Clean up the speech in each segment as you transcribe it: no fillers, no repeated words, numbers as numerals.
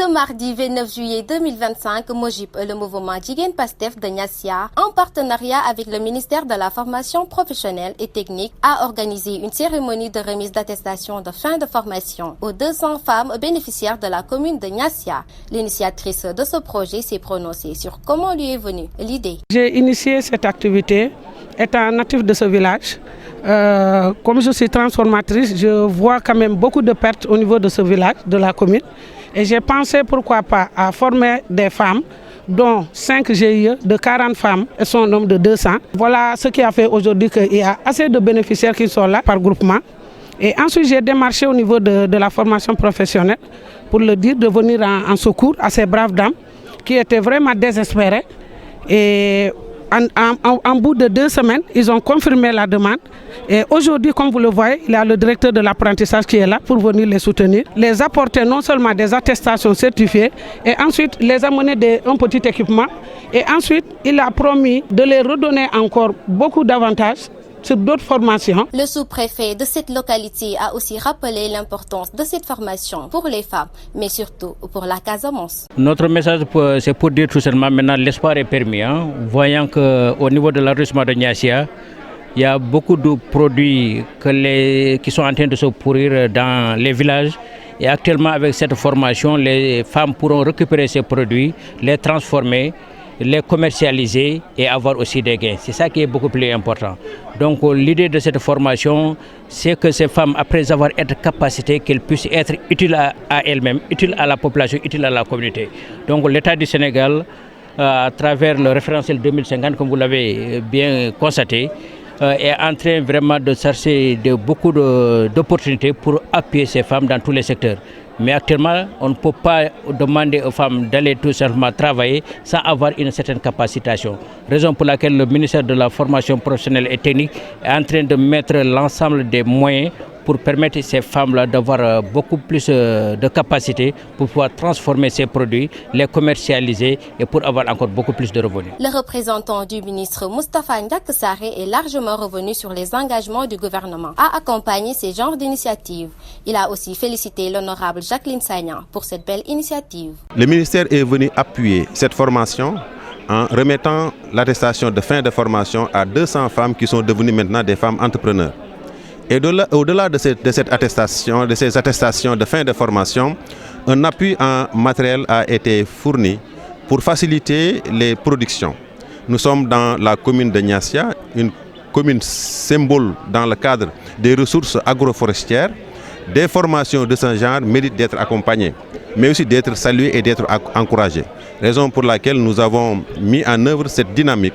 Ce mardi 29 juillet 2025, Mojib, le mouvement Jigéen Pastef de Niassia, en partenariat avec le ministère de la Formation professionnelle et technique, a organisé une cérémonie de remise d'attestation de fin de formation aux 200 femmes bénéficiaires de la commune de Niassia. L'initiatrice de ce projet s'est prononcée sur comment lui est venue l'idée. J'ai initié cette activité étant natif de ce village. Comme je suis transformatrice, je vois quand même beaucoup de pertes au niveau de ce village, de la commune. Et j'ai pensé pourquoi pas à former des femmes, dont 5 GIE de 40 femmes et son nombre de 200. Voilà ce qui a fait aujourd'hui qu'il y a assez de bénéficiaires qui sont là par groupement. Et ensuite, j'ai démarché au niveau de la formation professionnelle pour leur dire de venir en secours à ces braves dames qui étaient vraiment désespérées. Et en bout de 2 semaines, ils ont confirmé la demande. Et aujourd'hui, comme vous le voyez, il y a le directeur de l'apprentissage qui est là pour venir les soutenir, les apporter non seulement des attestations certifiées, et ensuite les amener un petit équipement. Et ensuite, il a promis de les redonner encore beaucoup d'avantages sur d'autres formations. Le sous-préfet de cette localité a aussi rappelé l'importance de cette formation pour les femmes, mais surtout pour la Casamance. Notre message, c'est pour dire tout simplement maintenant l'espoir est permis. Voyant qu'au niveau de l'arrondissement de Niassia, il y a beaucoup de produits qui sont en train de se pourrir dans les villages. Et actuellement, avec cette formation, les femmes pourront récupérer ces produits, les transformer, les commercialiser et avoir aussi des gains. C'est ça qui est beaucoup plus important. Donc l'idée de cette formation, c'est que ces femmes, après avoir été capacitées, qu'elles puissent être utiles à elles-mêmes, utiles à la population, utiles à la communauté. Donc l'État du Sénégal, à travers le référentiel 2050, comme vous l'avez bien constaté, est en train vraiment de chercher beaucoup d'opportunités pour appuyer ces femmes dans tous les secteurs. Mais actuellement, on ne peut pas demander aux femmes d'aller tout simplement travailler sans avoir une certaine capacitation. Raison pour laquelle le ministère de la Formation professionnelle et technique est en train de mettre l'ensemble des moyens pour permettre à ces femmes-là d'avoir beaucoup plus de capacité pour pouvoir transformer ces produits, les commercialiser et pour avoir encore beaucoup plus de revenus. Le représentant du ministre Moustapha Ndiack Sarré est largement revenu sur les engagements du gouvernement à accompagner ces genres d'initiatives. Il a aussi félicité l'honorable Jacqueline Sagna pour cette belle initiative. Le ministère est venu appuyer cette formation en remettant l'attestation de fin de formation à 200 femmes qui sont devenues maintenant des femmes entrepreneurs. Et au-delà de ces attestations de fin de formation, un appui en matériel a été fourni pour faciliter les productions. Nous sommes dans la commune de Niassia, une commune symbole dans le cadre des ressources agroforestières. Des formations de ce genre méritent d'être accompagnées, mais aussi d'être saluées et d'être encouragées. Raison pour laquelle nous avons mis en œuvre cette dynamique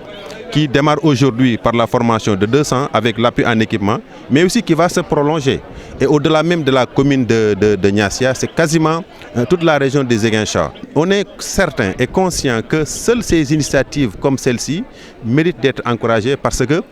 qui démarre aujourd'hui par la formation de 200 avec l'appui en équipement, mais aussi qui va se prolonger. Et au-delà même de la commune de Niassia, c'est quasiment toute la région des Ziguinchor. On est certain et conscient que seules ces initiatives comme celle-ci méritent d'être encouragées parce que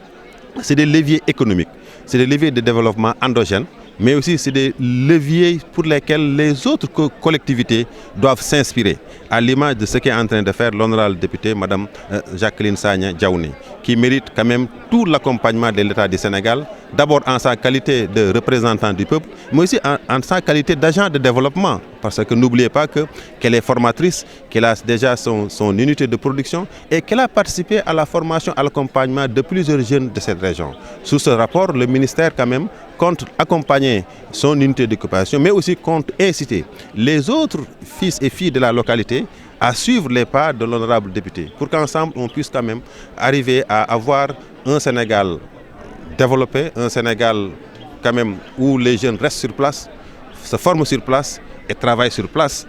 c'est des leviers économiques, c'est des leviers de développement endogène, mais aussi c'est des leviers pour lesquels les autres collectivités doivent s'inspirer, à l'image de ce qu'est en train de faire l'honorable députée Mme Jacqueline Sagna Diaouni, qui mérite quand même tout l'accompagnement de l'État du Sénégal, d'abord en sa qualité de représentant du peuple, mais aussi en sa qualité d'agent de développement. Parce que n'oubliez pas qu'elle est formatrice, qu'elle a déjà son unité de production et qu'elle a participé à la formation, à l'accompagnement de plusieurs jeunes de cette région. Sous ce rapport, le ministère quand même compte accompagner son unité d'occupation, mais aussi compte inciter les autres fils et filles de la localité à suivre les pas de l'honorable député, pour qu'ensemble on puisse quand même arriver à avoir un Sénégal développé, un Sénégal quand même où les jeunes restent sur place, se forment sur place et travaillent sur place,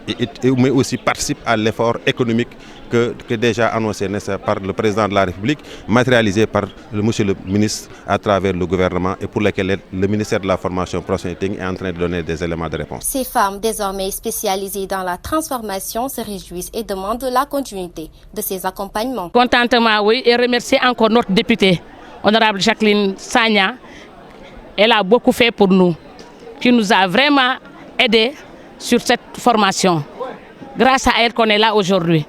mais aussi participent à l'effort économique que déjà annoncé par le président de la République, matérialisé par monsieur le ministre à travers le gouvernement et pour lequel le ministère de la Formation professionnelle et technique est en train de donner des éléments de réponse. Ces femmes, désormais spécialisées dans la transformation, se réjouissent et demandent la continuité de ces accompagnements. Contentement, oui, et remercier encore notre députée, honorable Jacqueline Sagna. Elle a beaucoup fait pour nous, qui nous a vraiment aidés sur cette formation. Grâce à elle qu'on est là aujourd'hui.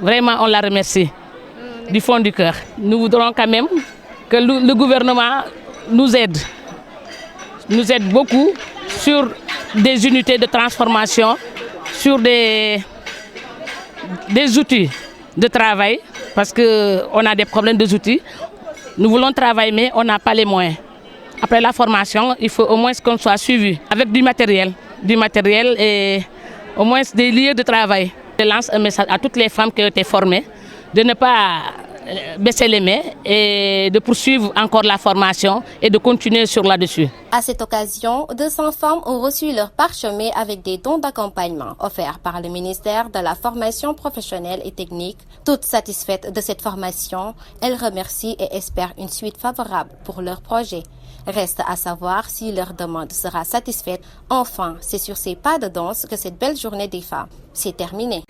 Vraiment, on la remercie du fond du cœur. Nous voudrons quand même que le gouvernement nous aide beaucoup sur des unités de transformation, sur des outils de travail, parce qu'on a des problèmes d'outils. Nous voulons travailler, mais on n'a pas les moyens. Après la formation, il faut au moins qu'on soit suivi avec du matériel et au moins des lieux de travail. Je lance un message à toutes les femmes qui ont été formées de ne pas baisser les mains et de poursuivre encore la formation et de continuer sur là-dessus. À cette occasion, 200 femmes ont reçu leur parchemin avec des dons d'accompagnement offerts par le ministère de la Formation professionnelle et technique. Toutes satisfaites de cette formation, elles remercient et espèrent une suite favorable pour leur projet. Reste à savoir si leur demande sera satisfaite. Enfin, c'est sur ces pas de danse que cette belle journée des femmes s'est terminée.